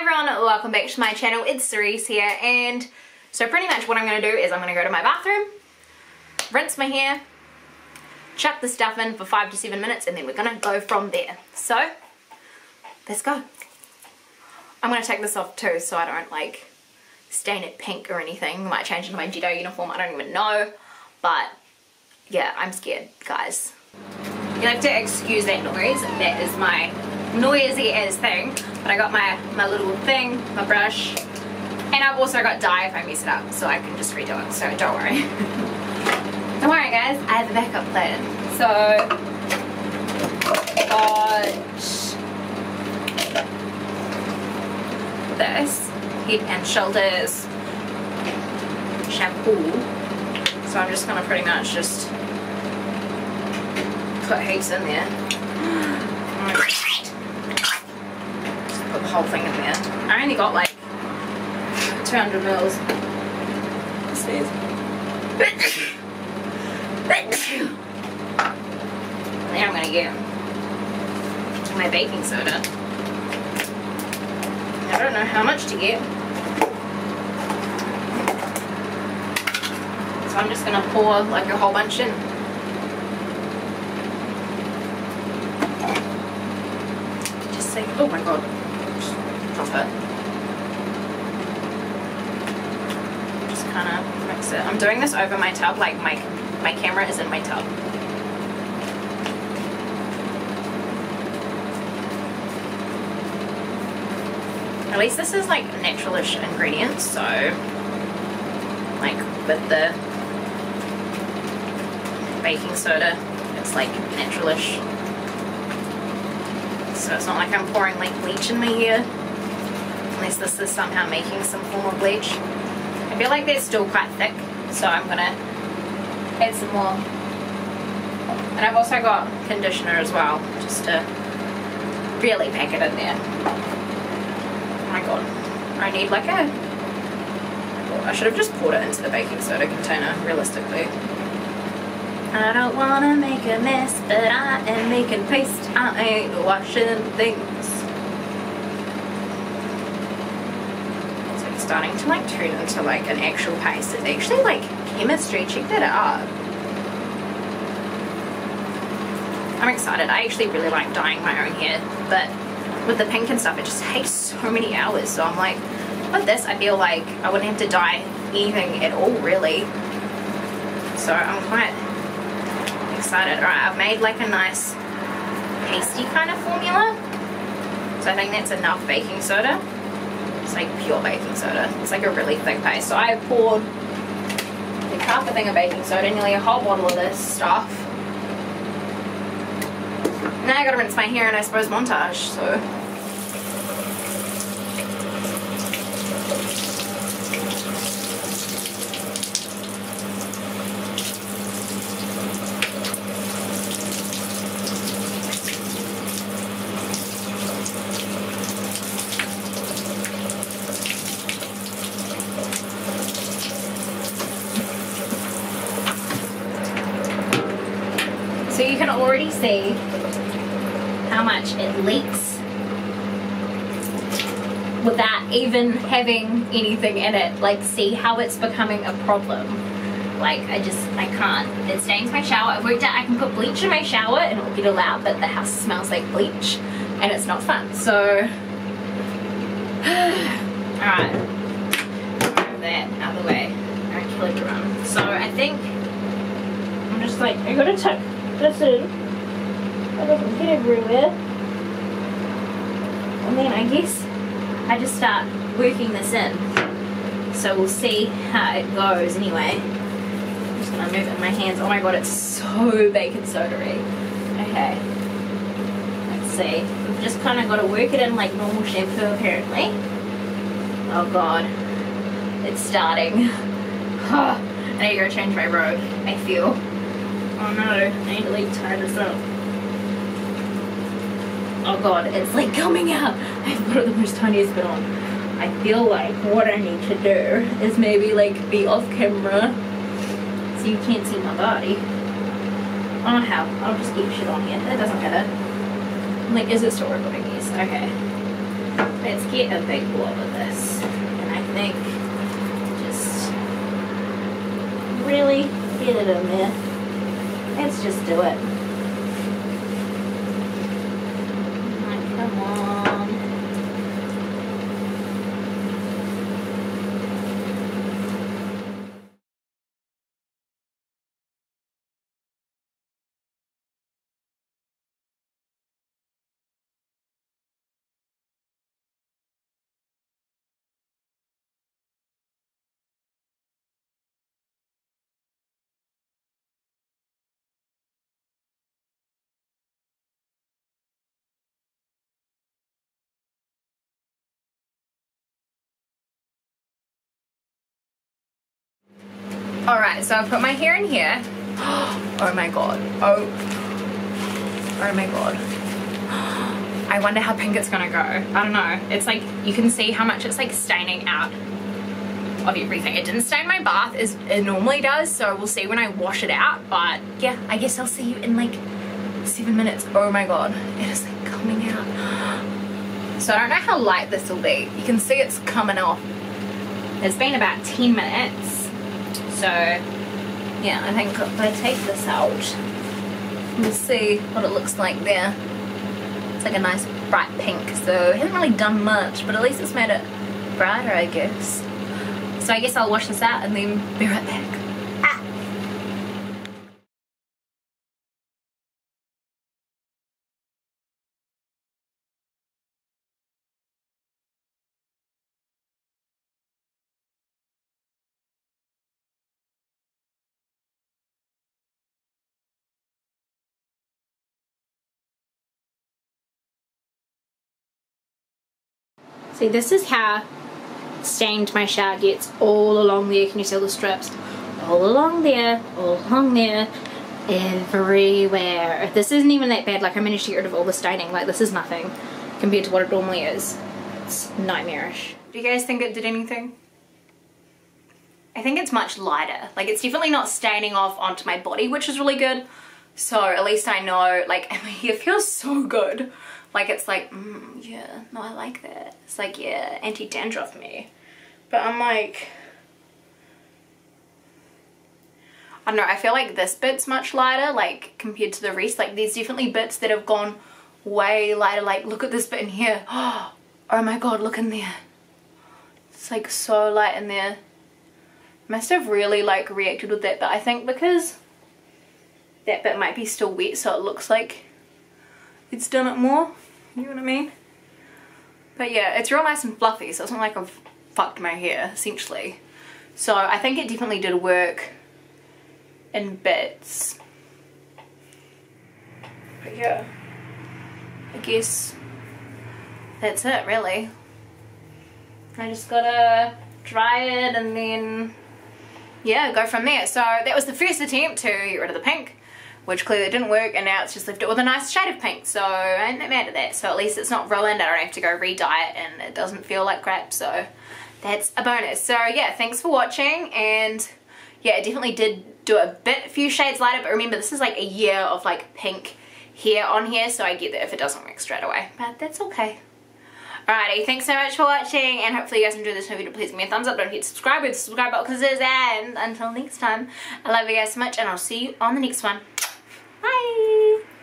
Hi everyone, welcome back to my channel. It's Cerise here, and so pretty much what I'm going to do is I'm going to go to my bathroom, rinse my hair, chuck the stuff in for 5 to 7 minutes, and then we're going to go from there. So, let's go. I'm going to take this off too so I don't like stain it pink or anything. I might change into my judo uniform, I don't even know. But yeah, I'm scared, guys. You have to excuse that noise. That is my noisy as thing. But I got my little thing, my brush, and I've also got dye if I mess it up, so I can just redo it, so don't worry. Don't worry guys, I have a backup plan. So, this Head and Shoulders shampoo. So I'm just gonna pretty much just put heaps in there. Just put the whole thing in there. I only got like 200 mils. Then I'm gonna get my baking soda. I don't know how much to get. So I'm just gonna pour like a whole bunch in. Just say, oh my god, just drop it. Just kind of mix it. I'm doing this over my tub, like my camera is in my tub. At least this is like naturalish ingredients, so like with the baking soda, it's like naturalish. So it's not like I'm pouring like bleach in my hair, unless this is somehow making some form of bleach. I feel like they're still quite thick, so I'm gonna add some more. And I've also got conditioner as well, just to really pack it in there. Oh my god, I need like a... Well, I should have just poured it into the baking soda container, realistically. I don't want to make a mess, but I am making paste. I ain't washing things. So it's starting to like turn into like an actual paste. It's actually like chemistry, check that out. I'm excited. I actually really like dyeing my own hair, but with the pink and stuff, it just takes so many hours. So I'm like, with this, I feel like I wouldn't have to dye anything at all, really. So I'm quite excited. Alright, I've made like a nice pasty kind of formula. So I think that's enough baking soda. It's like pure baking soda. It's like a really thick paste. So I poured like half a thing of baking soda, nearly a whole bottle of this stuff. Now I gotta rinse my hair and I suppose montage, so. So you can already see how much it leaks without even having anything in it. Like, see how it's becoming a problem. Like, I can't. It stains my shower. I've worked out I can put bleach in my shower and it'll get all out, but the house smells like bleach and it's not fun. So, alright. Move that out of the way. Alright, kilogram. So I think I'm just like, I gotta tuck this in. I doesn't get everywhere. And then I guess I just start working this in. So we'll see how it goes anyway. I'm just gonna move it in my hands. Oh my god, it's so baking soda-y. Okay. Let's see. We've just kind of got to work it in like normal shampoo apparently. Oh god. It's starting. I need to go change my robe, I feel. Oh no, I need to like tie this up. Oh god, it's like coming out. I've got the most tiniest bit on. I feel like what I need to do is maybe like be off camera so you can't see my body. Oh hell, I'll just keep shit on here. That doesn't matter. I'm like, is it still recording? Yes, okay. let's get a big blob of this. And I think just really get it in there. Let's just do it. Like, come on. Alright, so I've put my hair in here. Oh my god. Oh my god. I wonder how pink it's gonna go. I don't know. It's like, you can see how much it's like staining out of everything. It didn't stain my bath as it normally does, so we'll see when I wash it out. But yeah, I guess I'll see you in like 7 minutes. Oh my god. It is like coming out. So I don't know how light this will be. You can see it's coming off. It's been about 10 minutes. So yeah, I think if I take this out, we'll see what it looks like there. It's like a nice bright pink, so it hasn't really done much, but at least it's made it brighter, I guess. So I guess I'll wash this out and then be right back. See, this is how stained my shower gets all along there. Can you see all the strips? All along there, everywhere. This isn't even that bad. Like, I managed to get rid of all the staining. Like, this is nothing compared to what it normally is. It's nightmarish. Do you guys think it did anything? I think it's much lighter. Like, it's definitely not staining off onto my body, which is really good. So at least I know, like, my hair feels so good. Like, it's like, yeah, no, I like that. It's like, yeah, anti-dandruff me. But I'm like, I don't know, I feel like this bit's much lighter, like, compared to the rest. Like, there's definitely bits that have gone way lighter. Like, look at this bit in here. Oh my god, look in there. It's like so light in there. Must have really like reacted with that, but I think because that bit might be still wet, so it looks like it's done it more. You know what I mean? But yeah, it's real nice and fluffy, so it's not like I've fucked my hair, essentially. So I think it definitely did work in bits. But yeah, I guess that's it, really. I just gotta dry it and then, yeah, go from there. So that was the first attempt to get rid of the pink, which clearly didn't work, and now it's just left it with a nice shade of pink, so I'm not mad at that. So at least it's not ruined, I don't have to go re-dye it, and it doesn't feel like crap, so that's a bonus. So yeah, thanks for watching, and yeah, it definitely did do a few shades lighter, but remember, this is like a year of like pink hair on here, so I get that if it doesn't work straight away, but that's okay. Alrighty, thanks so much for watching, and hopefully you guys enjoyed this video. Please give me a thumbs up, don't forget to subscribe with the subscribe button because it is, and until next time, I love you guys so much, and I'll see you on the next one. Bye!